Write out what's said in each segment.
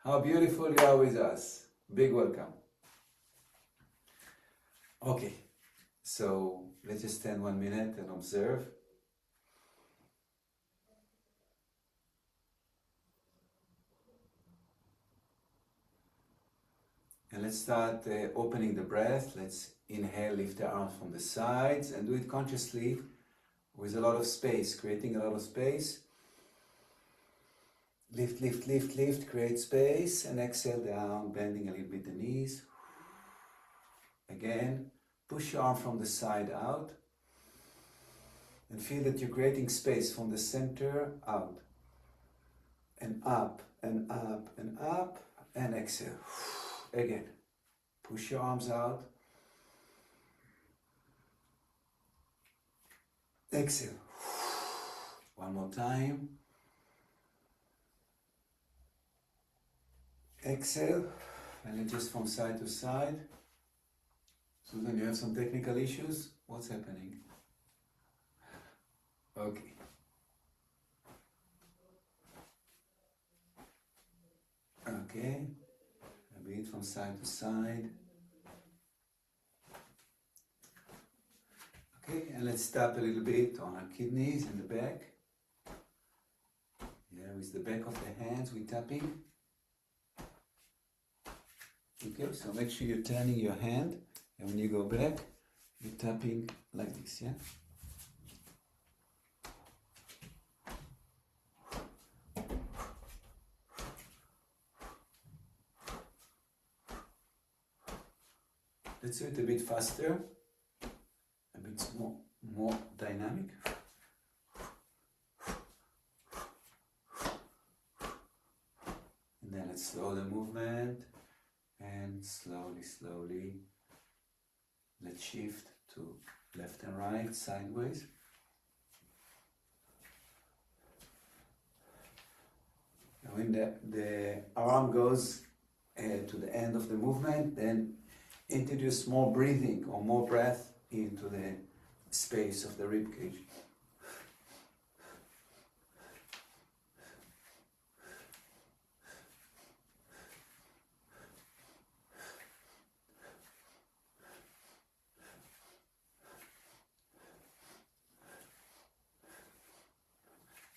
How beautiful you are with us. Big welcome. Okay, so let's just stand 1 minute and observe. And let's start opening the breath. Let's inhale, lift the arms from the sides and do it consciously with a lot of space, creating a lot of space. Lift, lift, lift, lift, create space, and exhale down, bending a little bit the knees. Again, push your arm from the side out and feel that you're creating space from the center out and up and up and up, and exhale. Again, push your arms out. Exhale. One more time. Exhale, and then just from side to side. Susan, you have some technical issues? What's happening? Okay. Okay. A bit from side to side. Okay, and let's tap a little bit on our kidneys in the back. Yeah, with the back of the hands we're tapping. Okay, so make sure you're turning your hand, and when you go back, you're tapping like this, yeah? Let's do it a bit faster, a bit more dynamic. And then let's slow the movement. And slowly, let's shift to left and right, sideways. And when the arm goes to the end of the movement, then introduce more breathing or more breath into the space of the rib cage.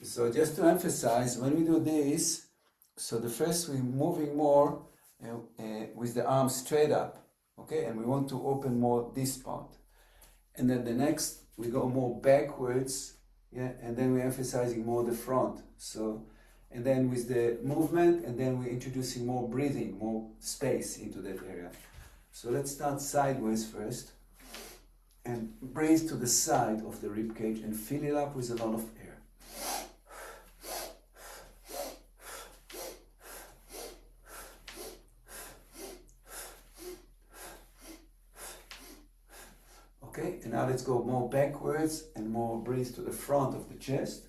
So just to emphasize, when we do this, so the first we're moving more with the arms straight up, okay, and we want to open more this part. And then the next we go more backwards, yeah, and then we're emphasizing more the front. So, and then with the movement, and then we're introducing more breathing, more space into that area. So let's start sideways first, and breathe to the side of the rib cage and fill it up with a lot of air. Okay, and now let's go more backwards and more breathe to the front of the chest.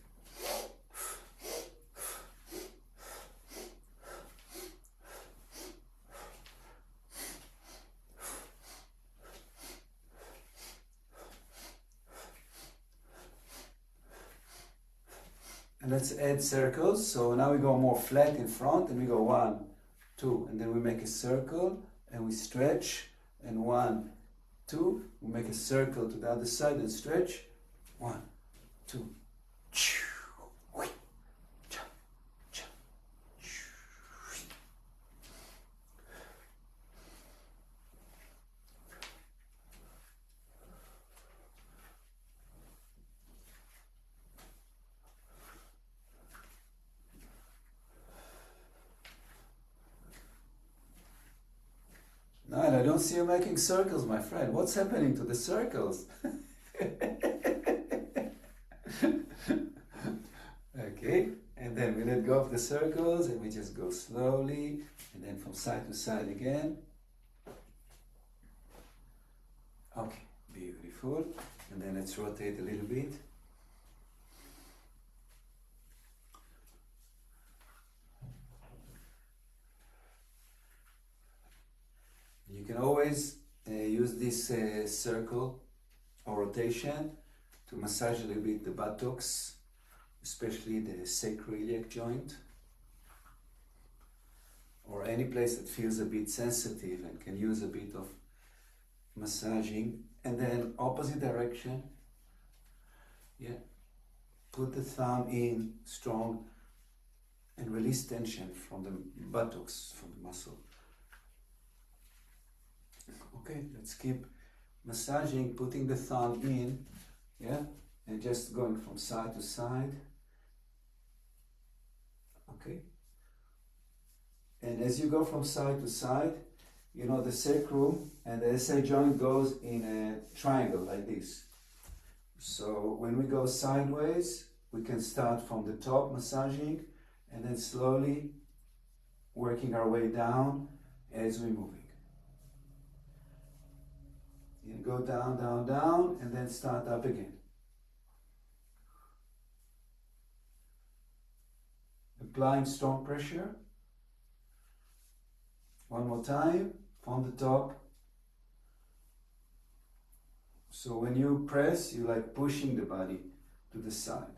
And let's add circles. So now we go more flat in front, and we go 1, 2, and then we make a circle and we stretch, and 1, 2, we make a circle to the other side and stretch. 1, 2. Niall, I don't see you making circles, my friend. What's happening to the circles? Okay, and then we let go of the circles and we just go slowly, and then from side to side again. Okay, beautiful. And then let's rotate a little bit. You can always use this circle or rotation to massage a little bit the buttocks, especially the sacroiliac joint, or any place that feels a bit sensitive and can use a bit of massaging. And then opposite direction, yeah, put the thumb in strong and release tension from the buttocks, from the muscle. Okay, let's keep massaging, putting the thumb in, yeah, and just going from side to side. Okay, and as you go from side to side, you know, the sacrum and the SI joint goes in a triangle like this. So when we go sideways, we can start from the top massaging and then slowly working our way down as we're moving. You go down, down, down, and then start up again. Applying strong pressure. One more time, from the top. So when you press, you're like pushing the body to the side.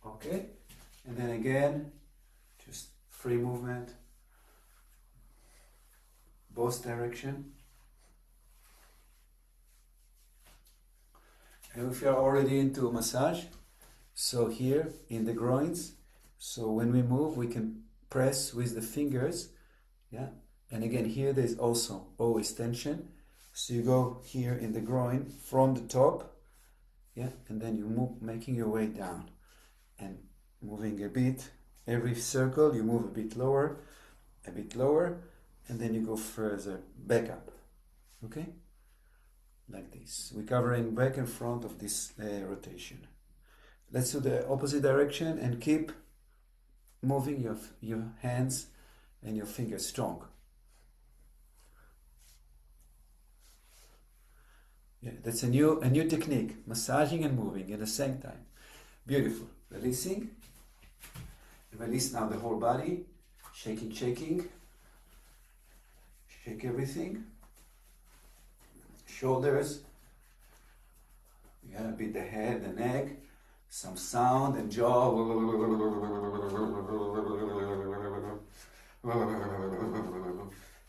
Okay? And then again, just free movement. Both direction. And if you're already into massage, so here in the groins, so when we move, we can press with the fingers, yeah. And again, here there's also always tension. So you go here in the groin from the top, yeah, and then you move, making your way down and moving a bit. Every circle, you move a bit lower, and then you go further back up, okay? Like this. We're covering back and front of this rotation. Let's do the opposite direction and keep moving your hands and your fingers strong. Yeah, that's a new technique, massaging and moving at the same time. Beautiful. Releasing. Release now the whole body. Shaking, shaking. Shake everything. Shoulders. Yeah, a bit the head, the neck. Some sound and jaw.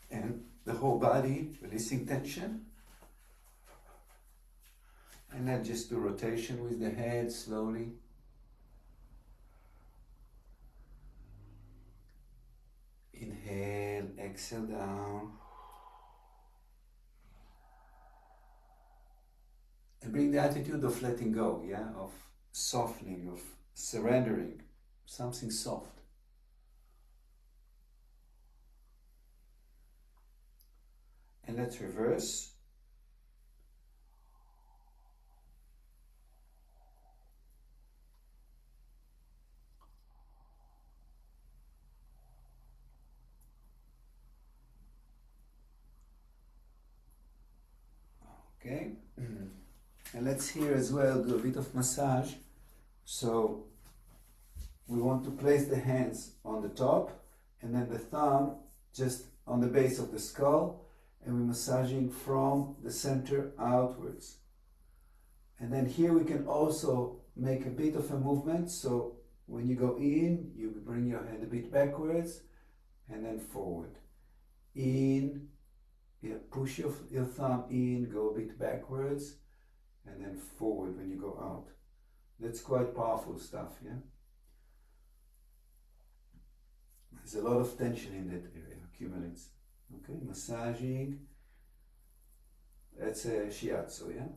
And the whole body, releasing tension. And then just do rotation with the head slowly. Inhale, exhale down. And bring the attitude of letting go, yeah, of softening, of surrendering, something soft. And let's reverse. Okay, and let's here as well do a bit of massage. So we want to place the hands on the top and then the thumb just on the base of the skull, and we're massaging from the center outwards. And then here we can also make a bit of a movement. So when you go in, you bring your head a bit backwards and then forward. In. Yeah, push your thumb in, go a bit backwards, and then forward when you go out. That's quite powerful stuff, yeah? There's a lot of tension in that area, accumulates. Okay, massaging. That's a shiatsu, yeah?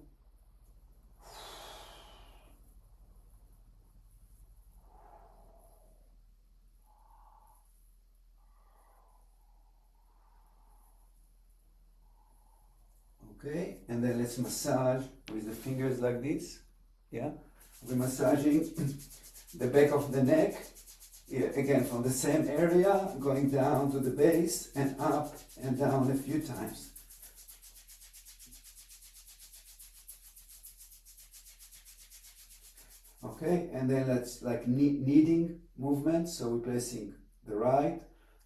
Okay, and then let's massage with the fingers like this. Yeah, we're massaging the back of the neck. Yeah, again from the same area, going down to the base and up and down a few times. Okay, and then let's like kneading movement. So we're placing the right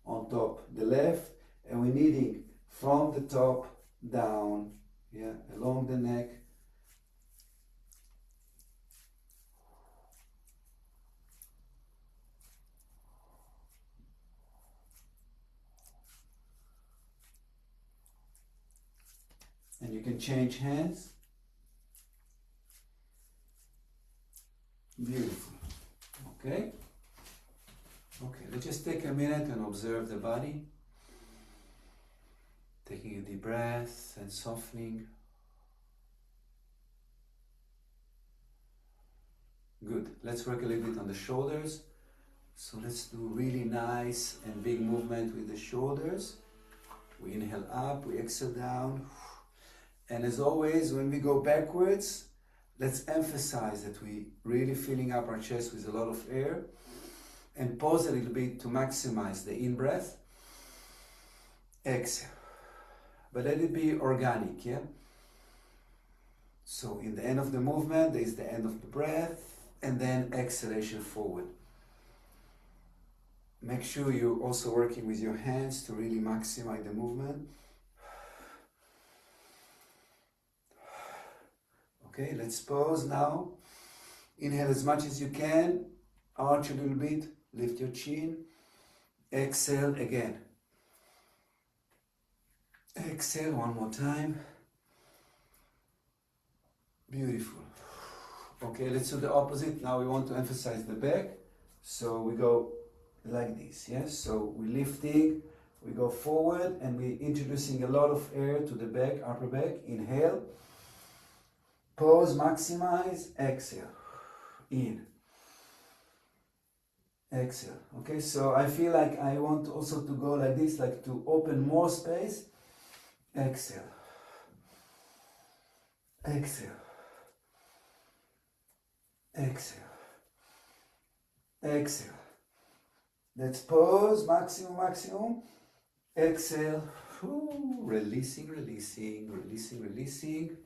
on top the left, and we're kneading from the top down. Yeah, along the neck. And you can change hands. Beautiful. Okay. Okay, let's just take a minute and observe the body. Taking a deep breath and softening. Good. Let's work a little bit on the shoulders. So let's do really nice and big movement with the shoulders. We inhale up, we exhale down. And as always, when we go backwards, let's emphasize that we really filling up our chest with a lot of air. And pause a little bit to maximize the in-breath. Exhale. But let it be organic, yeah? So in the end of the movement, there is the end of the breath, and then exhalation forward. Make sure you're also working with your hands to really maximize the movement. Okay, let's pause now. Inhale as much as you can. Arch a little bit. Lift your chin. Exhale again. Exhale one more time. Beautiful. Okay, let's do the opposite. Now we want to emphasize the back. So we go like this, yes? So we're lifting, we go forward, and we're introducing a lot of air to the back, upper back. Inhale. Pause, maximize, exhale. In. Exhale. Okay, so I feel like I want also to go like this, like to open more space. Exhale. Exhale. Exhale. Exhale. Let's pause, maximum, maximum. Exhale. Ooh, releasing, releasing, releasing, releasing.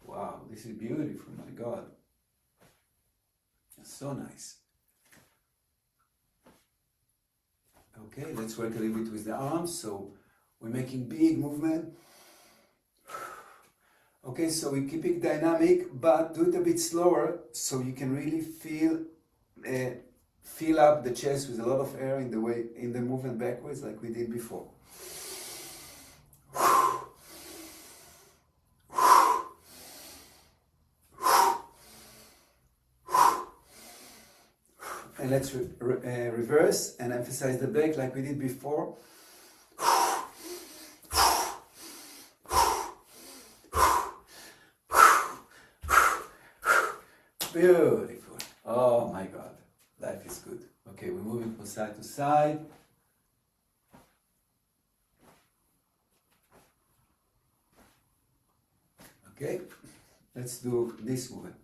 Wow, this is beautiful, my God. That's so nice. Okay, let's work a little bit with the arms. So we're making big movement. Okay, so we keep it dynamic, but do it a bit slower so you can really fill up the chest with a lot of air in the movement backwards like we did before. And let's reverse and emphasize the back like we did before. Beautiful. Oh my God, life is good. Okay, we're moving from side to side. Okay, let's do this movement.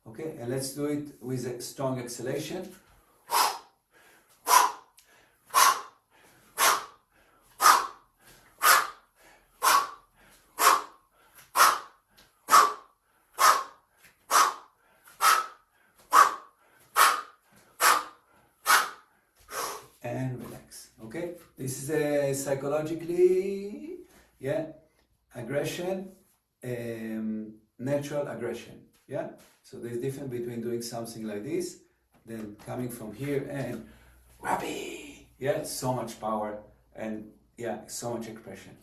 Okay, and let's do it with a strong exhalation. And relax. Okay, this is a psychologically, yeah, aggression, natural aggression. Yeah, so there's difference between doing something like this, then coming from here and whoopee. Yeah, so much power and yeah, so much expression.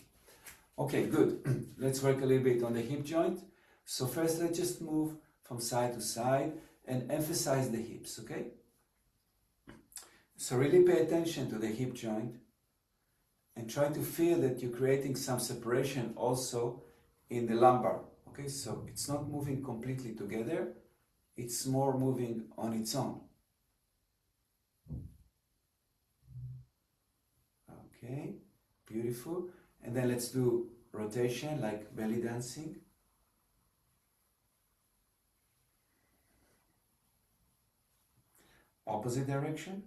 Okay, good. Let's work a little bit on the hip joint. So first, let's just move from side to side and emphasize the hips. Okay. So really pay attention to the hip joint and try to feel that you're creating some separation also in the lumbar. Okay, so it's not moving completely together, it's more moving on its own. Okay, beautiful. And then let's do rotation like belly dancing. Opposite direction.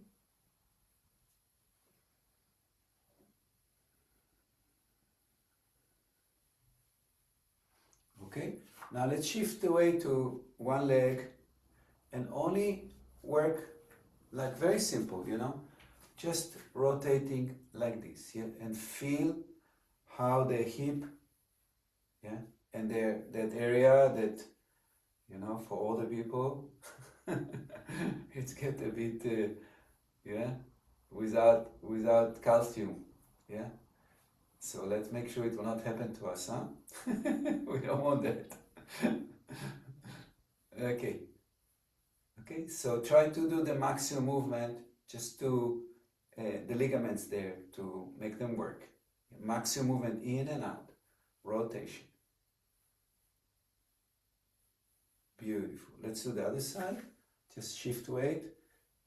Okay, now let's shift the weight to one leg and only work like very simple, you know, just rotating like this, yeah, and feel how the hip, yeah, and that area that, you know, for all the people, it's get a bit, yeah, without calcium, yeah. So let's make sure it will not happen to us, huh? We don't want that. Okay. Okay, so try to do the maximum movement, just to the ligaments there, to make them work. Maximum movement in and out, rotation. Beautiful. Let's do the other side. Just shift weight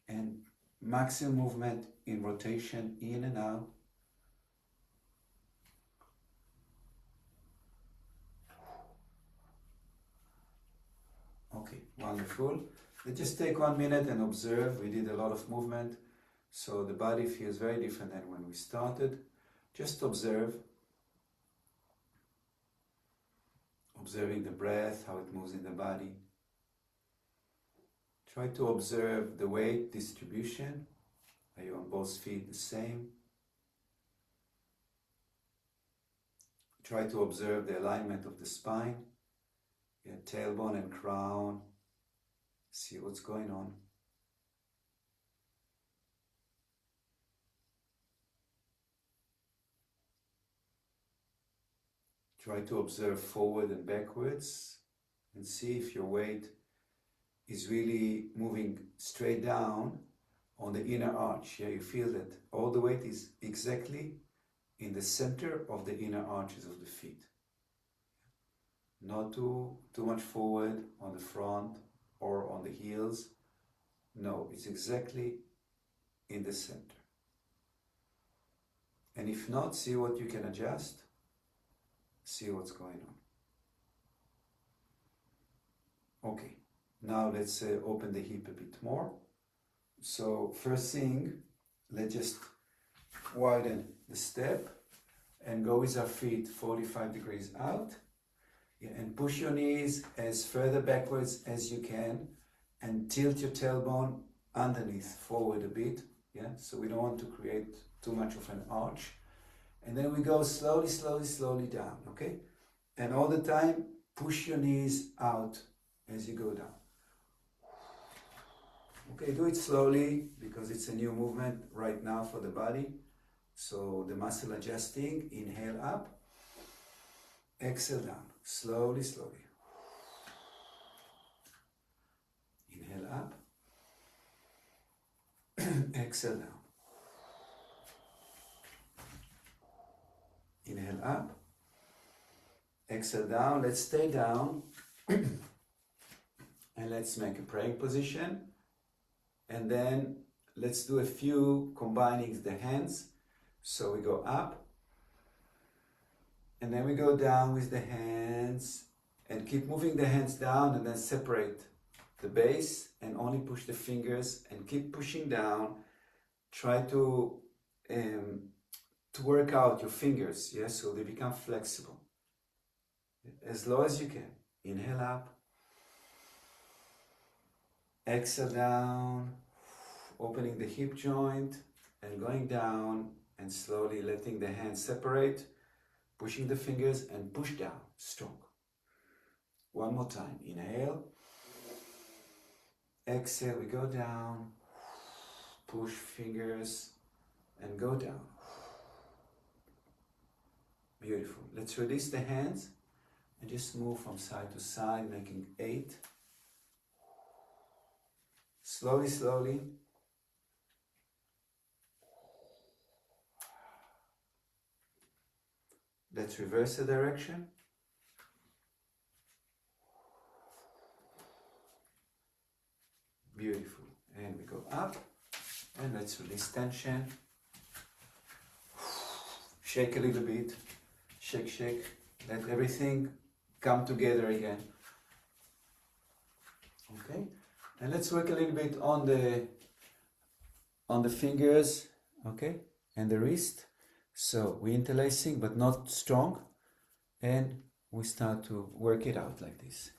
and maximum movement in rotation, in and out. Okay, wonderful. Let's just take 1 minute and observe. We did a lot of movement, so the body feels very different than when we started. Just observe. Observing the breath, how it moves in the body. Try to observe the weight distribution. Are you on both feet the same? Try to observe the alignment of the spine, your tailbone and crown. See what's going on. Try to observe forward and backwards and see if your weight is really moving straight down on the inner arch. Yeah, you feel that all the weight is exactly in the center of the inner arches of the feet. Not too much forward on the front or on the heels. No, it's exactly in the center. And if not, see what you can adjust. See what's going on. Okay, now let's open the hip a bit more. So first thing, let's just widen the step and go with our feet 45 degrees out. Yeah, and push your knees as further backwards as you can and tilt your tailbone underneath, forward a bit. Yeah, so we don't want to create too much of an arch. And then we go slowly, slowly, slowly down, okay? And all the time, push your knees out as you go down. Okay, do it slowly because it's a new movement right now for the body. So the muscle adjusting, inhale up, exhale down, slowly, slowly. Inhale up, exhale down. Inhale up, exhale down. Let's stay down and let's make a praying position. And then let's do a few combining the hands. So we go up and then we go down with the hands and keep moving the hands down and then separate the base and only push the fingers and keep pushing down. Try to work out your fingers, yes, so they become flexible. As low as you can. Inhale up. Exhale down. Opening the hip joint and going down and slowly letting the hands separate. Pushing the fingers and push down. Strong. One more time. Inhale. Exhale, we go down. Push fingers and go down. Beautiful. Let's release the hands and just move from side to side, making 8. Slowly, slowly. Let's reverse the direction. Beautiful. And we go up. And let's release tension. Shake a little bit. Shake, shake. Let everything come together again. Okay. And let's work a little bit on the fingers, okay, and the wrist. So we're interlacing, but not strong. And we start to work it out like this.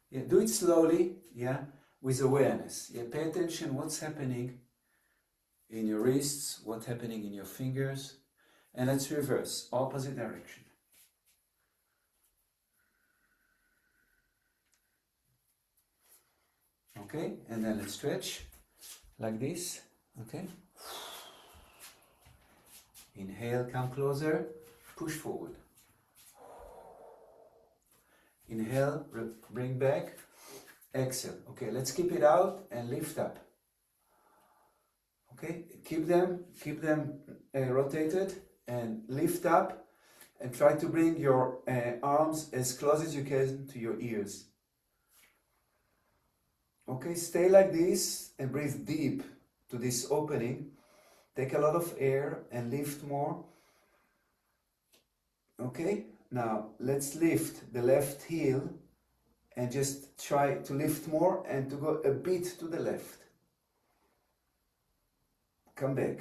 Yeah, do it slowly, yeah, with awareness. Yeah, pay attention what's happening in your wrists, what's happening in your fingers. And let's reverse, opposite direction. Okay, and then let's stretch like this, okay? Inhale, come closer, push forward. Inhale, bring back, exhale. Okay, let's keep it out and lift up. Okay, keep them rotated and lift up and try to bring your arms as close as you can to your ears. Okay, stay like this and breathe deep to this opening. Take a lot of air and lift more. Okay, now let's lift the left heel and just try to lift more and to go a bit to the left. Come back.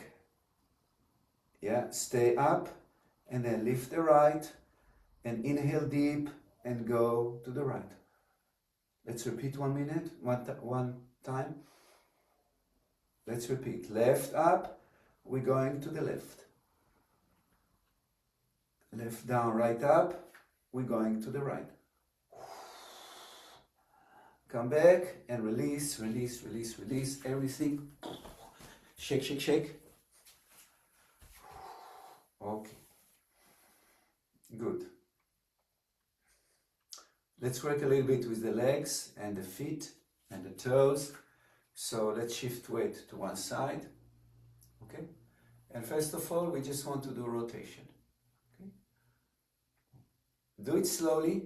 Yeah, stay up and then lift the right and inhale deep and go to the right. Let's repeat 1 minute, one time. Let's repeat. Left up, we're going to the left. Left down, right up, we're going to the right. Come back and release, release, release, release everything. Shake, shake, shake. Okay. Good. Let's work a little bit with the legs and the feet and the toes. So let's shift weight to one side. Okay. And first of all, we just want to do rotation. Okay. Do it slowly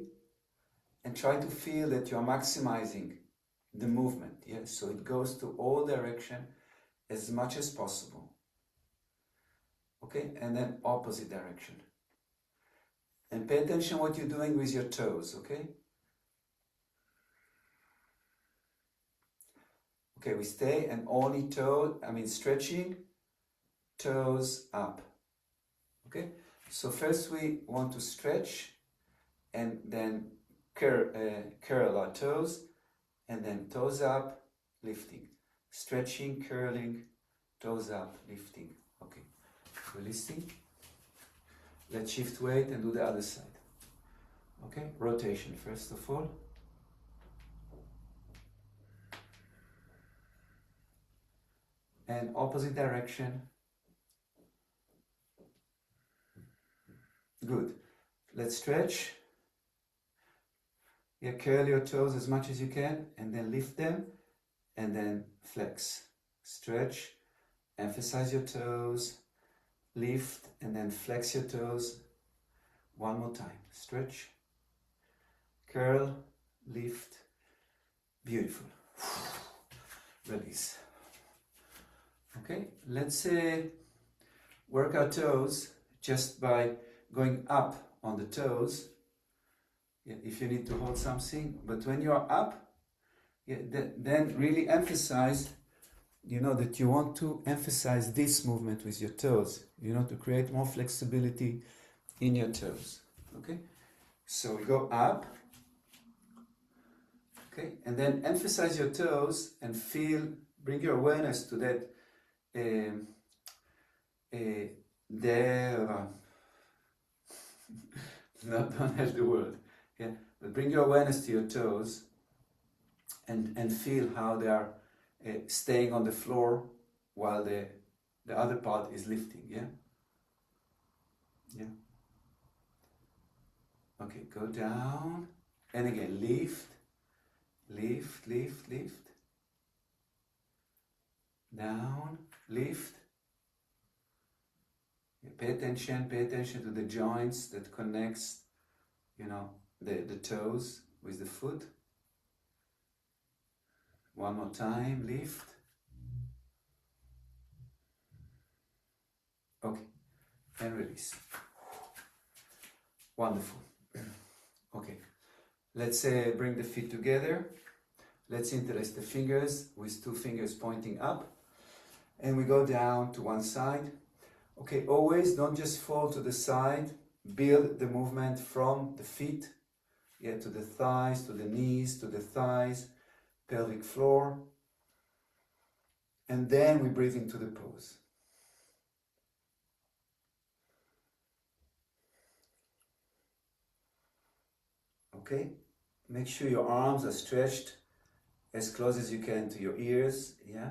and try to feel that you're maximizing the movement. Yes. So it goes to all direction as much as possible. Okay. And then opposite direction. And pay attention what you're doing with your toes. Okay. Okay, we stay and only stretching, toes up. Okay, so first we want to stretch and then curl our toes and then toes up, lifting. Stretching, curling, toes up, lifting. Okay, releasing. Let's shift weight and do the other side. Okay, rotation first of all. And opposite direction. Good. Let's stretch. Yeah, curl your toes as much as you can and then lift them and then flex. Stretch, emphasize your toes, lift and then flex your toes. One more time. Stretch, curl, lift. Beautiful. Release. Okay, let's work our toes just by going up on the toes. Yeah, if you need to hold something, but when you are up, yeah, then really emphasize, that you want to emphasize this movement with your toes, to create more flexibility in your toes. Okay, so we go up. Okay, and then emphasize your toes and bring your awareness to that. There, don't have the word, yeah. But bring your awareness to your toes, and feel how they are staying on the floor while the other part is lifting, yeah. Yeah. Okay, go down, and again lift, lift, lift, lift. Down, lift. Pay attention to the joints that connects, the toes with the foot. One more time, lift. Okay, and release. Wonderful. Okay, let's bring the feet together. Let's interlace the fingers with 2 fingers pointing up. And we go down to one side. Okay, always don't just fall to the side. Build the movement from the feet, yeah, to the thighs, to the knees, to the thighs, pelvic floor. And then we breathe into the pose. Okay, make sure your arms are stretched as close as you can to your ears, yeah.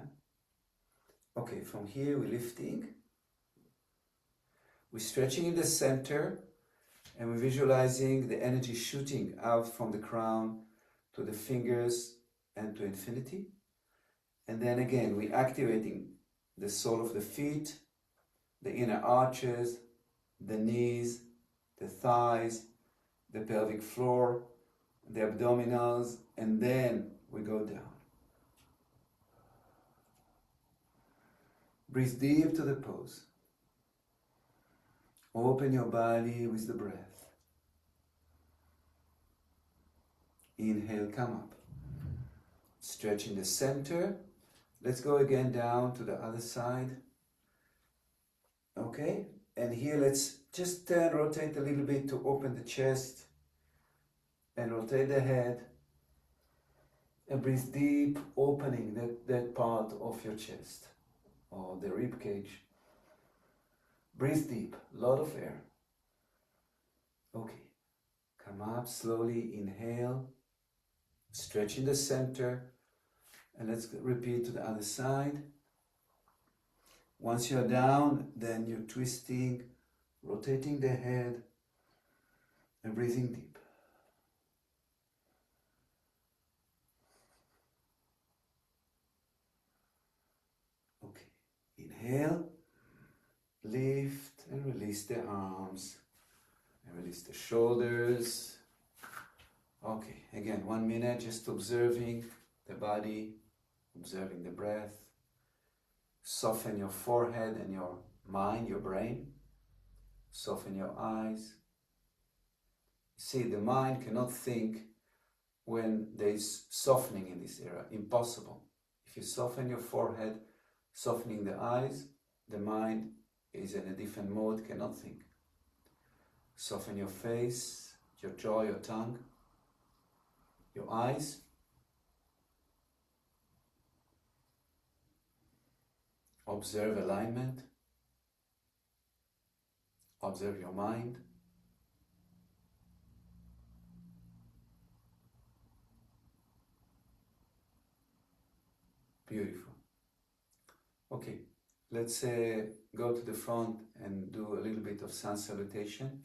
Okay, from here we're lifting. We're stretching in the center and we're visualizing the energy shooting out from the crown to the fingers and to infinity. And then again, we're activating the sole of the feet, the inner arches, the knees, the thighs, the pelvic floor, the abdominals, and then we go down. Breathe deep to the pose. Open your body with the breath. Inhale, come up. Stretch in the center. Let's go again down to the other side. Okay, and here let's just rotate a little bit to open the chest and rotate the head and breathe deep, opening that part of your chest or the rib cage. Breathe deep, a lot of air. Okay, come up slowly, inhale, stretch in the center, and let's repeat to the other side. Once you're down, then you're twisting, rotating the head, and breathing deep. Okay, inhale, lift and release the arms, and release the shoulders. Okay, again, 1 minute, just observing the body, observing the breath. Soften your forehead and your mind, your brain. Soften your eyes. See, the mind cannot think when there is softening in this area. Impossible. If you soften your forehead, softening the eyes, the mind is in a different mode, cannot think. Soften your face, your jaw, your tongue, your eyes. Observe alignment. Observe your mind. Beautiful. Okay, let's go to the front and do a little bit of sun salutation.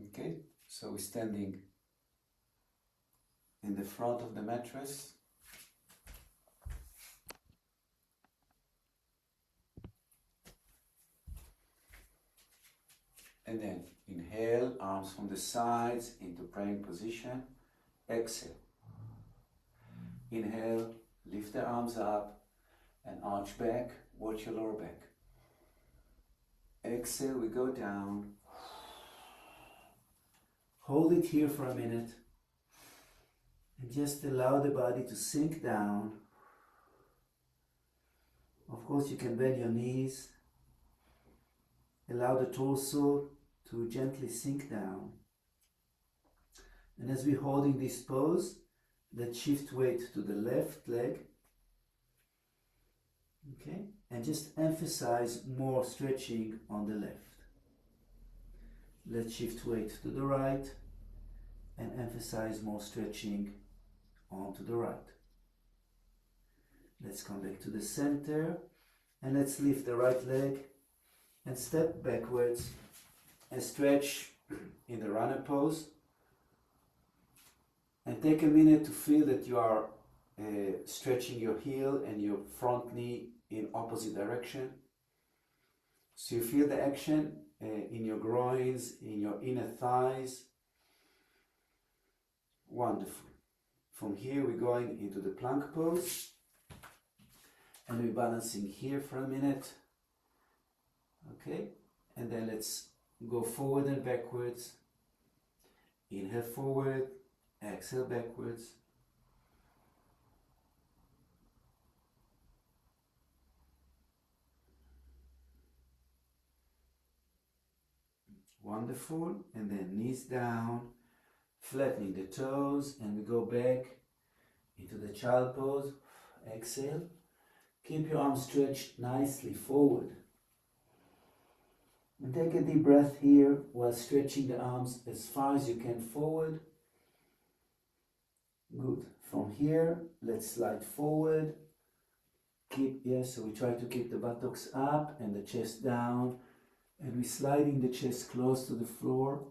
Okay, so we're standing in the front of the mattress. And then inhale, arms from the sides into praying position. Exhale. Inhale, lift the arms up and arch back, watch your lower back. Exhale, we go down. Hold it here for a minute and just allow the body to sink down. Of course, you can bend your knees. Allow the torso to gently sink down. And as we're holding this pose, let's shift weight to the left leg. Okay? And just emphasize more stretching on the left. Let's shift weight to the right and emphasize more stretching onto the right. Let's come back to the center and let's lift the right leg and step backwards and stretch in the runner pose. And take a minute to feel that you are stretching your heel and your front knee in opposite direction. So you feel the action in your groins, in your inner thighs. Wonderful. From here we're going into the plank pose. And we're balancing here for a minute. Okay, and then let's go forward and backwards. Inhale forward, exhale backwards. Wonderful, and then knees down, flattening the toes, and we go back into the child pose. Exhale, keep your arms stretched nicely forward. And take a deep breath here while stretching the arms as far as you can forward. Good. From here, let's slide forward. So we try to keep the buttocks up and the chest down, and we're sliding the chest close to the floor,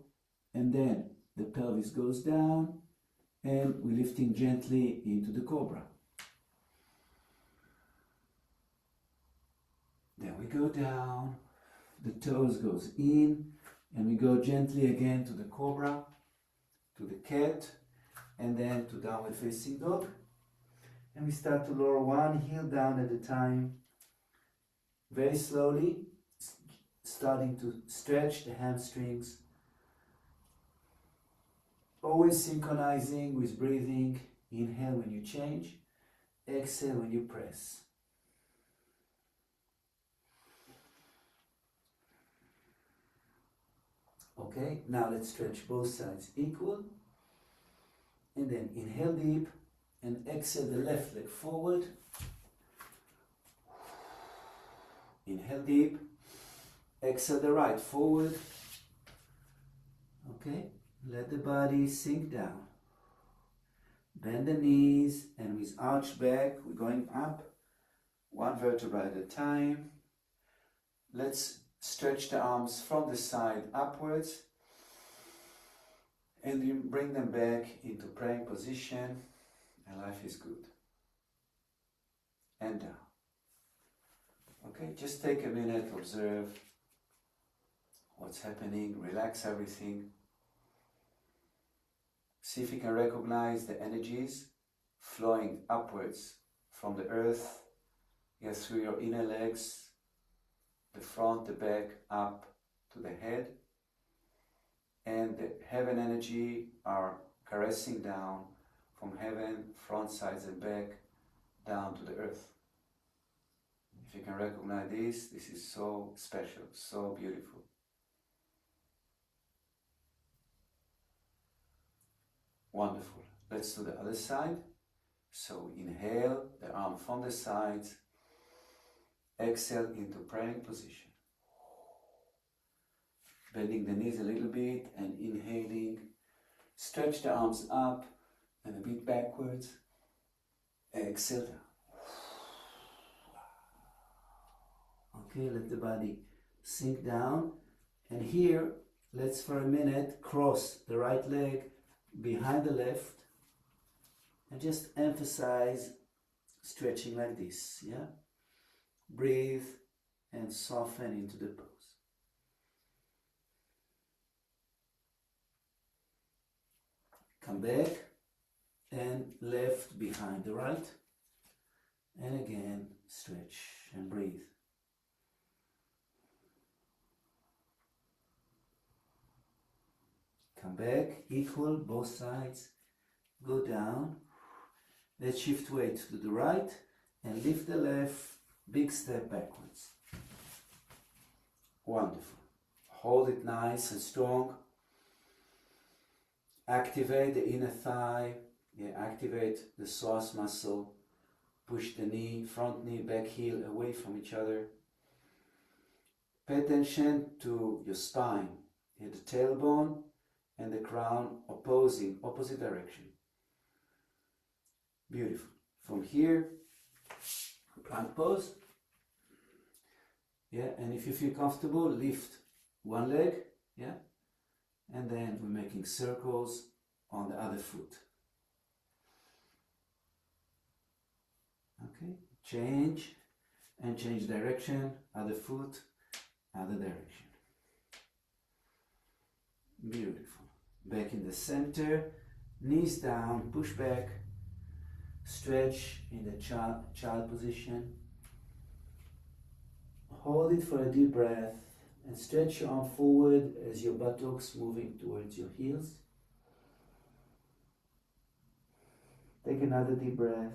and then the pelvis goes down, and we're lifting gently into the cobra. Then we go down, the toes goes in, and we go gently again to the cobra, to the cat, and then to downward facing dog. And we start to lower one heel down at a time, very slowly, starting to stretch the hamstrings, always synchronizing with breathing. Inhale when you change, exhale when you press. Okay, now let's stretch both sides equal, and then inhale deep and exhale the left leg forward. Inhale deep, exhale the right forward. Okay, let the body sink down. Bend the knees, and with arched back, we're going up, one vertebra at a time. Let's stretch the arms from the side upwards, and you bring them back into praying position, and life is good. And down. Okay, just take a minute, observe what's happening, relax everything. See if you can recognize the energies flowing upwards from the earth, through your inner legs, the front, the back, up to the head. And the heaven energy are caressing down from heaven, front, sides and back, down to the earth. If you can recognize this is so special, so beautiful. Wonderful. Let's do the other side. So inhale, the arm from the sides. Exhale into praying position. Bending the knees a little bit and inhaling. Stretch the arms up and a bit backwards. Exhale down. Okay, let the body sink down. And here, let's for a minute cross the right leg behind the left and just emphasize stretching like this, yeah? Breathe and soften into the pose. Come back and left behind the right, and again stretch and breathe. Come back, equal, both sides, go down. Let's shift weight to the right and lift the left, big step backwards. Wonderful. Hold it nice and strong. Activate the inner thigh, activate the psoas muscle. Push the knee, front knee, back heel away from each other. Pay attention to your spine, the tailbone and the crown opposite direction. Beautiful. From here, plank pose. And if you feel comfortable, lift one leg, and then we're making circles on the other foot. Okay, change direction, other foot, other direction. Beautiful. Back in the center, knees down, push back, stretch in the child position. Hold it for a deep breath and stretch your arm forward as your buttocks moving towards your heels. Take another deep breath.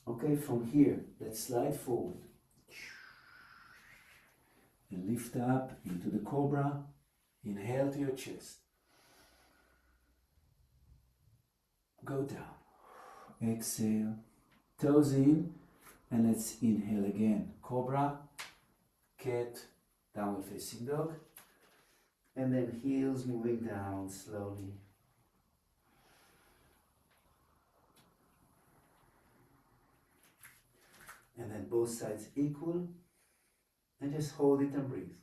Okay, from here, let's slide forward. And lift up into the cobra. Inhale to your chest. Go down. Exhale. Toes in. And let's inhale again. Cobra, cat, downward facing dog. And then heels moving down slowly. And then both sides equal. And just hold it and breathe.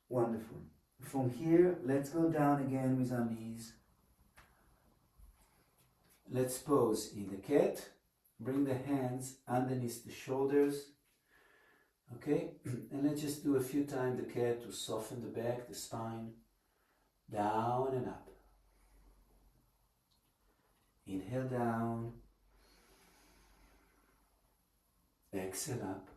Wonderful. From here, let's go down again with our knees. Let's pose in the cat. Bring the hands underneath the shoulders. Okay, and let's just do a few times the cat to soften the back, the spine, down and up. Inhale down. Exhale up.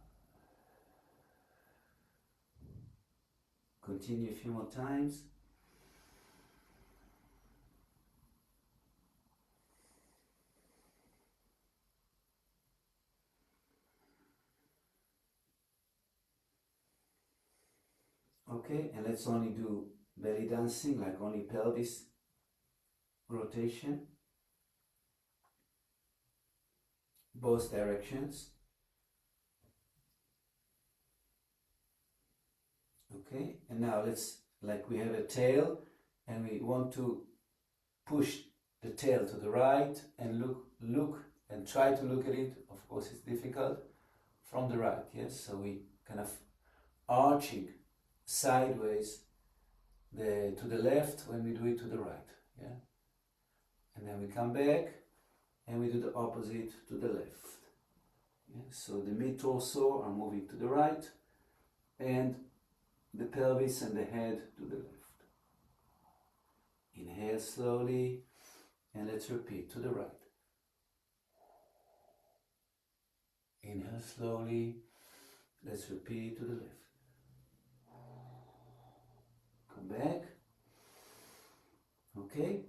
Continue a few more times. Okay, and let's only do belly dancing, like only pelvis rotation. Both directions. Okay, and now let's, like we have a tail and we want to push the tail to the right and look and try to look at it. Of course it's difficult from the right, yes, so we kind of arching sideways to the left when we do it to the right, yeah, and then we come back and we do the opposite to the left, yeah? So the mid torso are moving to the right and the pelvis and the head to the left. Inhale slowly and let's repeat to the right. Inhale slowly, let's repeat to the left. Come back. Okay.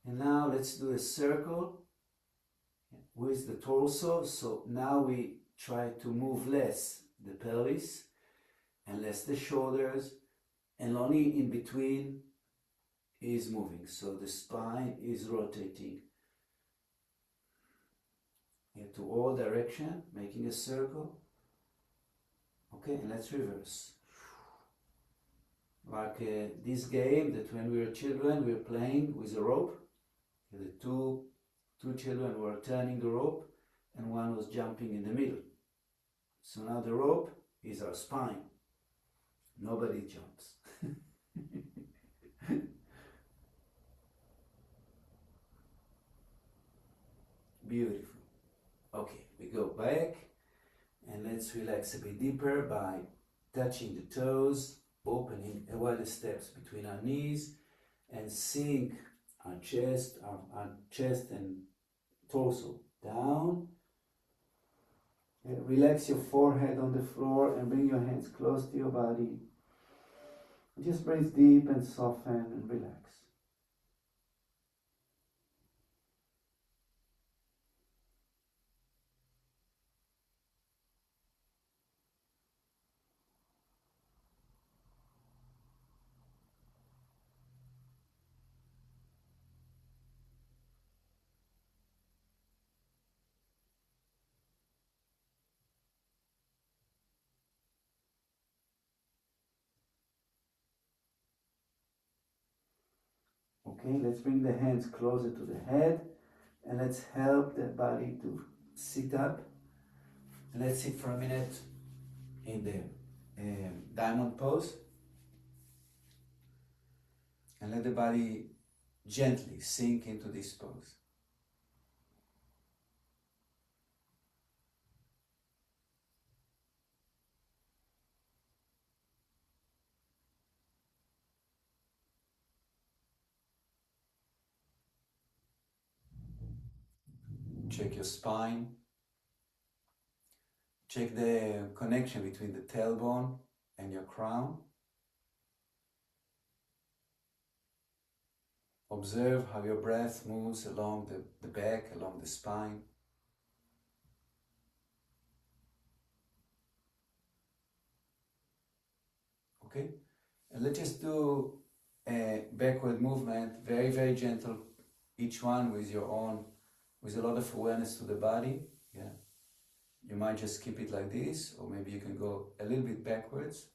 And now let's do a circle with the torso. So now we try to move less the pelvis and less the shoulders, and only in between is moving. So the spine is rotating into all direction, making a circle. Okay, and let's reverse. Like this game that when we were children, we were playing with a rope. The two children were turning the rope and one was jumping in the middle. So now the rope is our spine. Nobody jumps. Beautiful. Okay, we go back and let's relax a bit deeper by touching the toes, opening a wider steps between our knees, and sink our chest and torso down. And relax your forehead on the floor and bring your hands close to your body. Just breathe deep and soften and relax. Okay, let's bring the hands closer to the head and let's help the body to sit up. And let's sit for a minute in the diamond pose. And let the body gently sink into this pose. Check your spine. Check the connection between the tailbone and your crown. Observe how your breath moves along the back, along the spine. Okay? And let's just do a backward movement, very, very gentle, each one with your own, with a lot of awareness to the body. Yeah. You might just keep it like this, or maybe you can go a little bit backwards.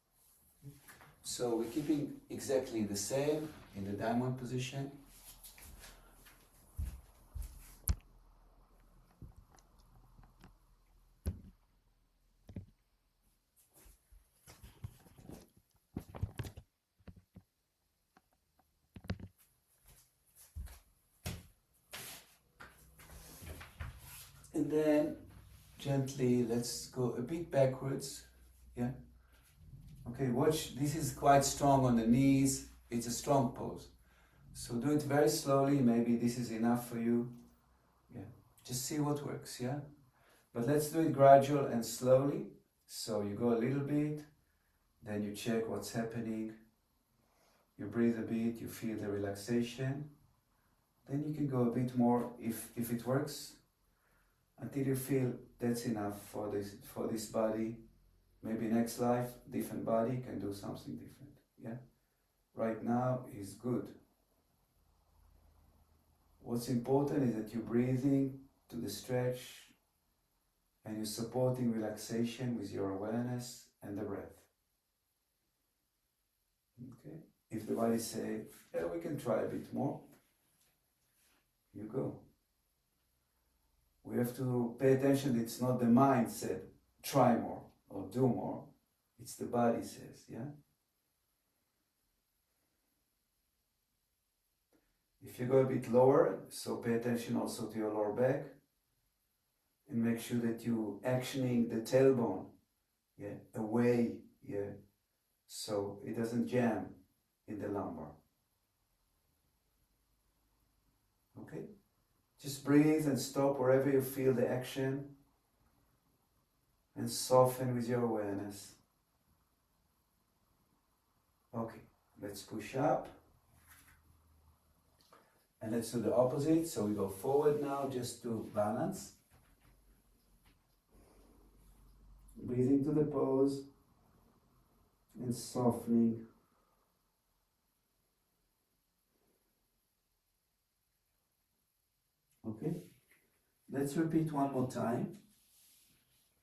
So we're keeping exactly the same in the diamond position. and then gently let's go a bit backwards. Yeah. Okay, watch, this is quite strong on the knees. It's a strong pose. So do it very slowly. Maybe this is enough for you. Yeah. Just see what works, yeah? But let's do it gradual and slowly. So you go a little bit, then you check what's happening. You breathe a bit, you feel the relaxation. Then you can go a bit more if it works, until you feel that's enough for this body. Maybe next life, different body can do something different. Yeah. Right now is good. What's important is that you're breathing to the stretch and you're supporting relaxation with your awareness and the breath. Okay. If the body says, yeah, we can try a bit more, you go. We have to pay attention. It's not the mind said, try more or do more. It's the body says, yeah? If you go a bit lower, so pay attention also to your lower back and make sure that you actioning the tailbone, yeah, away, yeah, so it doesn't jam in the lumbar. Okay? Just breathe and stop wherever you feel the action and soften with your awareness. Okay, let's push up. And let's do the opposite. So we go forward now just to balance. Breathing to the pose and softening. Okay, let's repeat one more time,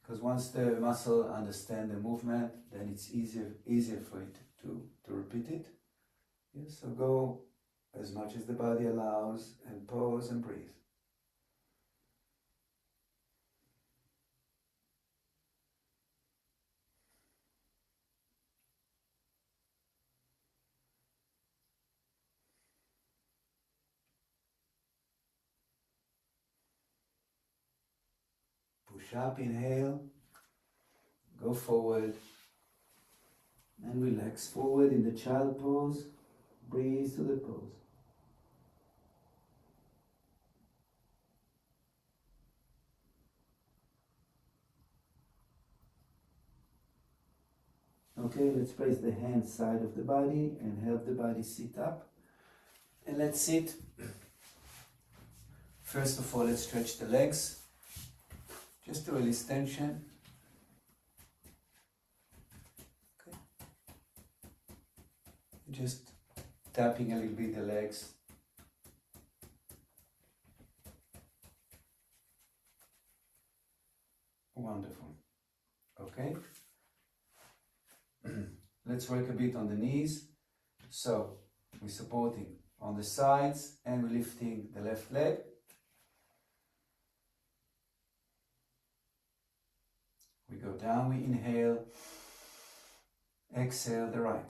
because once the muscle understand the movement, then it's easier for it to repeat it. Yeah, so go as much as the body allows and pose and breathe. Push up, inhale, go forward, and relax forward in the child pose. Breathe to the pose. Okay, let's place the hand side of the body and help the body sit up. And let's sit. First of all, let's stretch the legs, just to release tension. Okay. Just tapping a little bit the legs. Wonderful. Okay. Let's work a bit on the knees. So we're supporting on the sides and we're lifting the left leg. We go down, we inhale, exhale the right.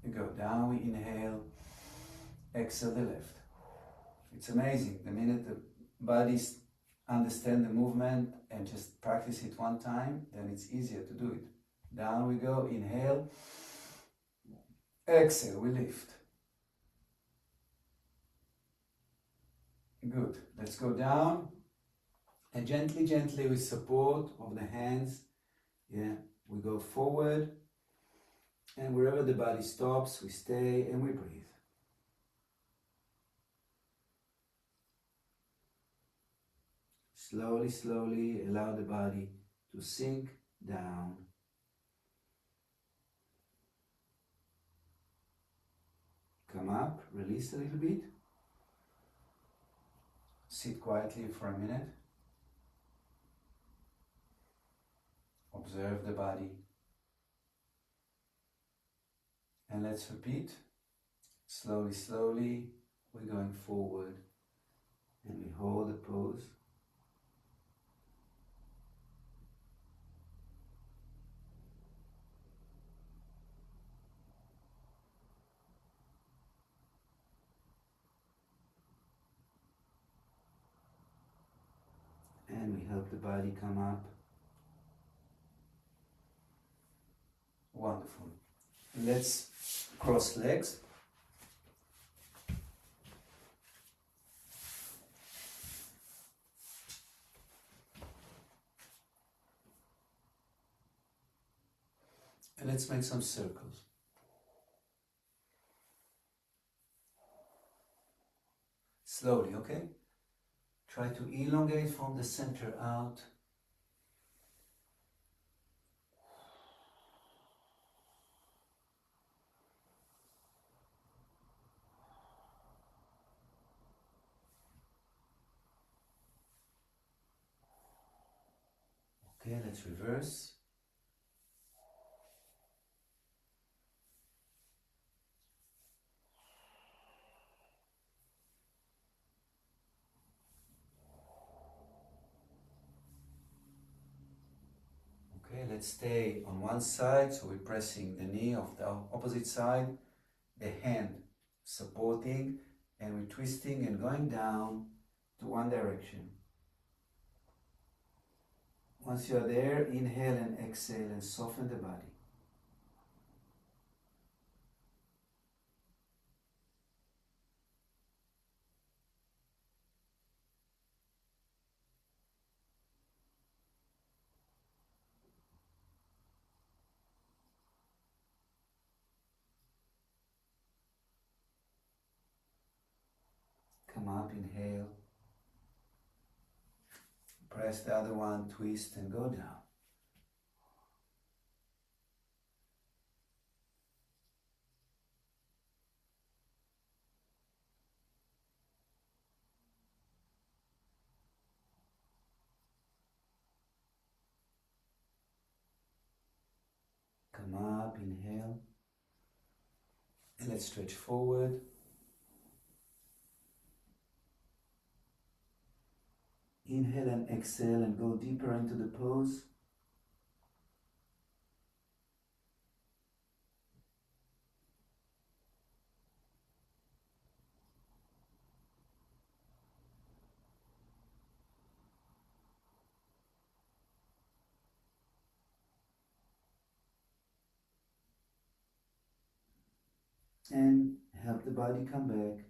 We go down, we inhale, exhale the left. It's amazing. The minute the bodies understand the movement and just practice it one time, then it's easier to do it. Down we go, inhale, exhale, we lift. Good. Let's go down and gently, gently with support of the hands, yeah, we go forward, and wherever the body stops, we stay and we breathe. Slowly, slowly allow the body to sink down. Come up, release a little bit. Sit quietly for a minute. Observe the body. And let's repeat. Slowly, slowly, we're going forward. And we hold the pose. and we help the body come up. Wonderful. Let's cross legs. And let's make some circles. Slowly, okay? Try to elongate from the center out. Okay, let's reverse. Okay, let's stay on one side, so we're pressing the knee of the opposite side, the hand supporting, and we're twisting and going down to one direction. Once you are there, inhale and exhale and soften the body. Come up, inhale. Press the other one, twist and go down. Come up, inhale. And let's stretch forward. Inhale and exhale and go deeper into the pose. And help the body come back.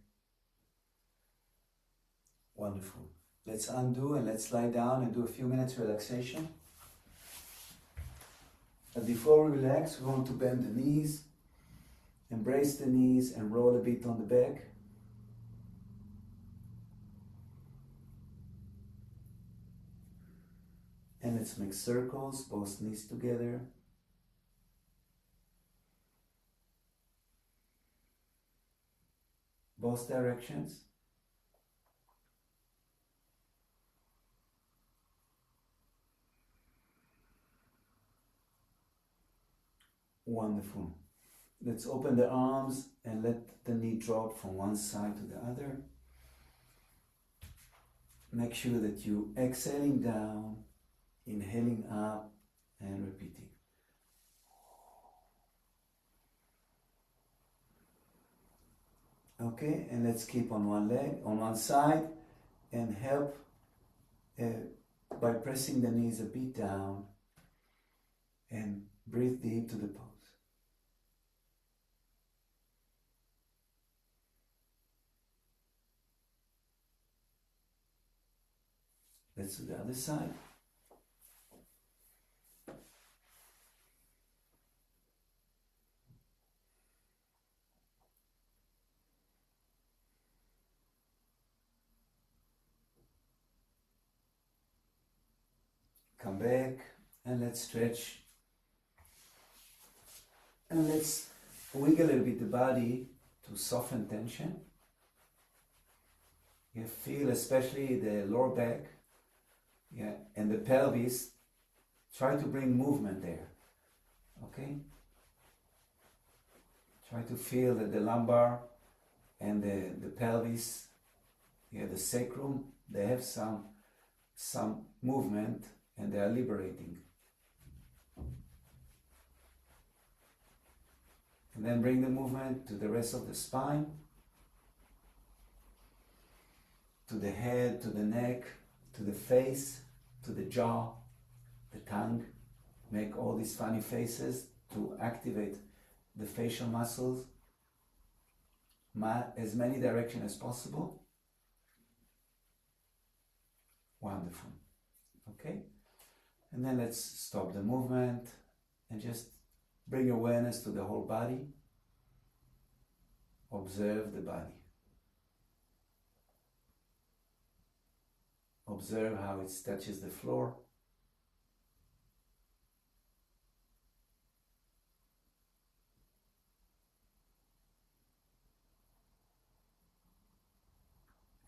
Wonderful. Let's undo and let's lie down and do a few minutes relaxation. But before we relax, we want to bend the knees, embrace the knees and roll a bit on the back. And let's make circles, both knees together. Both directions. Wonderful. Let's open the arms and let the knee drop from one side to the other. Make sure that you exhaling down, inhaling up and repeating. Okay, and let's keep on one leg, on one side, and help by pressing the knees a bit down and breathe deep to the pose. Let's do the other side. Come back and let's stretch. And let's wiggle a little bit the body to soften tension. You feel especially the lower back, yeah, and the pelvis. Try to bring movement there, okay? Try to feel that the lumbar and the pelvis, yeah, the sacrum, they have some movement and they are liberating. And then bring the movement to the rest of the spine, to the head, to the neck, to the face, to the jaw, the tongue, make all these funny faces to activate the facial muscles, as many directions as possible. Wonderful. Okay? And then let's stop the movement and just bring awareness to the whole body. Observe the body. Observe how it touches the floor.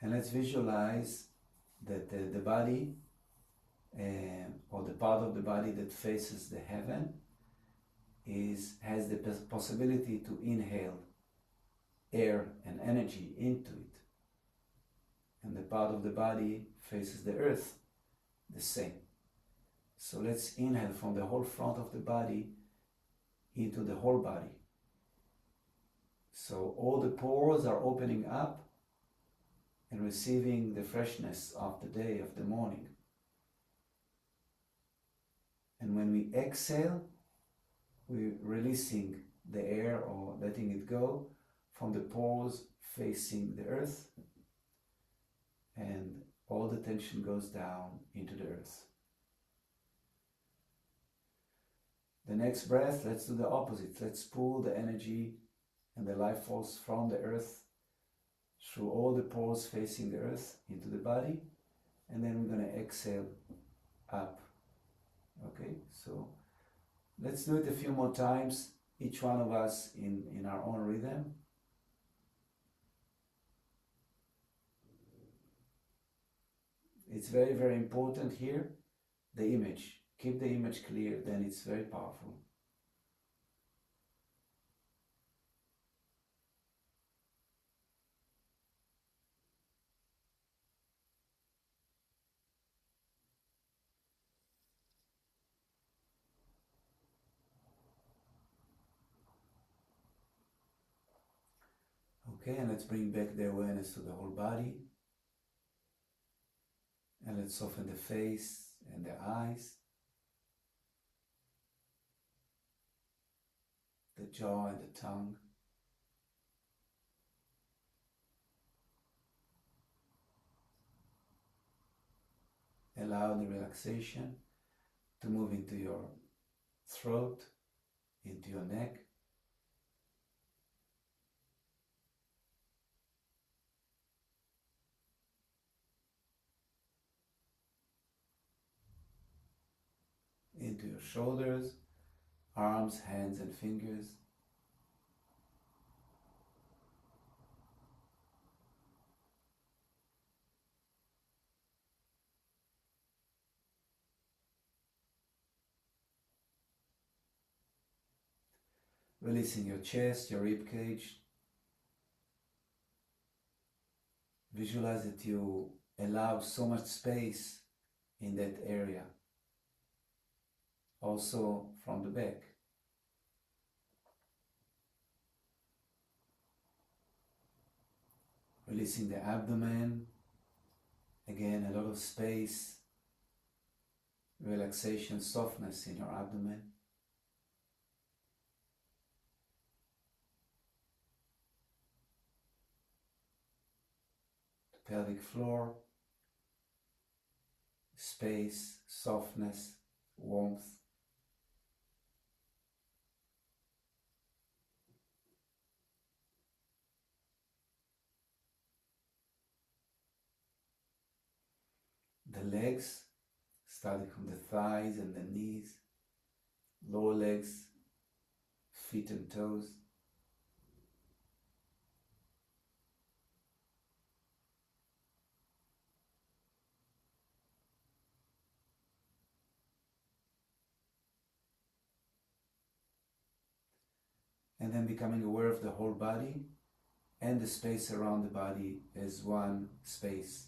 And let's visualize that the body, or the part of the body that faces the heaven, has the possibility to inhale air and energy into it. And the part of the body faces the earth, the same. So let's inhale from the whole front of the body into the whole body. So all the pores are opening up and receiving the freshness of the day, of the morning. And when we exhale, we're releasing the air or letting it go from the pores facing the earth, and all the tension goes down into the earth. The next breath, let's do the opposite. Let's pull the energy and the life force from the earth through all the pores facing the earth into the body, and then we're going to exhale up. Okay, so let's do it a few more times, each one of us in our own rhythm. It's very, very important here, the image. Keep the image clear, then it's very powerful. Okay, and let's bring back the awareness to the whole body. And let's soften the face and the eyes, the jaw and the tongue. Allow the relaxation to move into your throat, into your neck. Into your shoulders, arms, hands and fingers. Releasing your chest, your rib cage. Visualize that you allow so much space in that area. Also from the back. Releasing the abdomen. Again, a lot of space, relaxation, softness in your abdomen. The pelvic floor, space, softness, warmth. The legs, starting from the thighs and the knees, lower legs, feet and toes. And then becoming aware of the whole body and the space around the body as one space.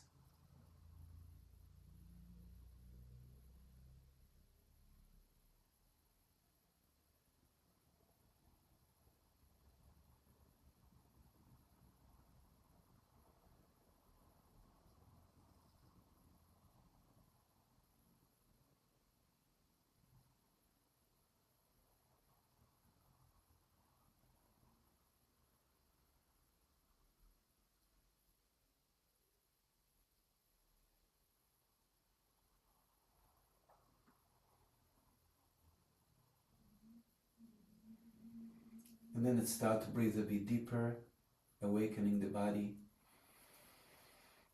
then let's start to breathe a bit deeper, awakening the body.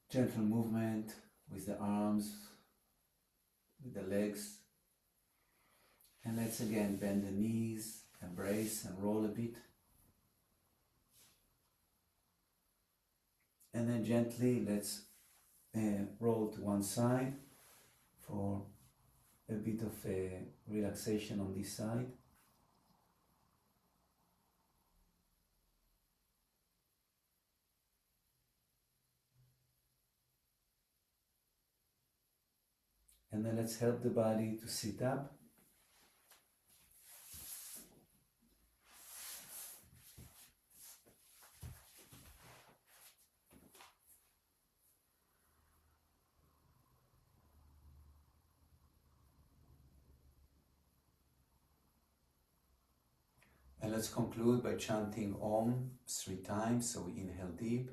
Gentle movement with the arms, with the legs. And let's again bend the knees, embrace and roll a bit. And then gently let's roll to one side for a bit of relaxation on this side. And then let's help the body to sit up. And let's conclude by chanting Om 3 times. So we inhale deep.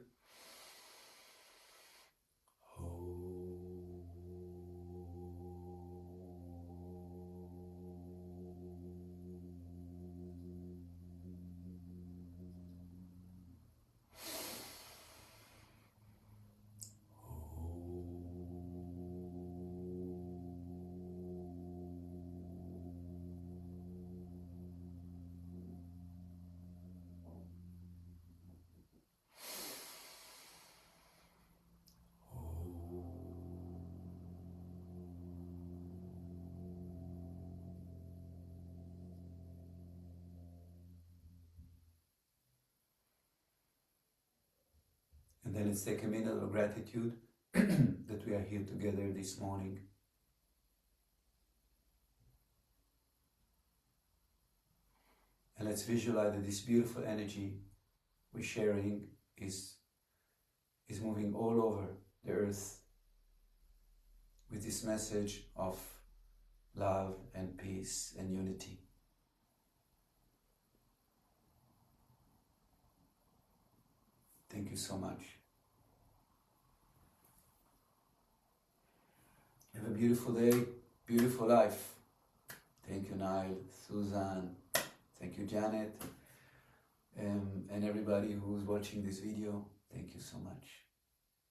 And then let's take a minute of gratitude that we are here together this morning. And let's visualize that this beautiful energy we're sharing is moving all over the earth with this message of love and peace and unity. Thank you so much. Have a beautiful day, beautiful life. Thank you, Niall, Susan. Thank you, Janet. And everybody who's watching this video. Thank you so much.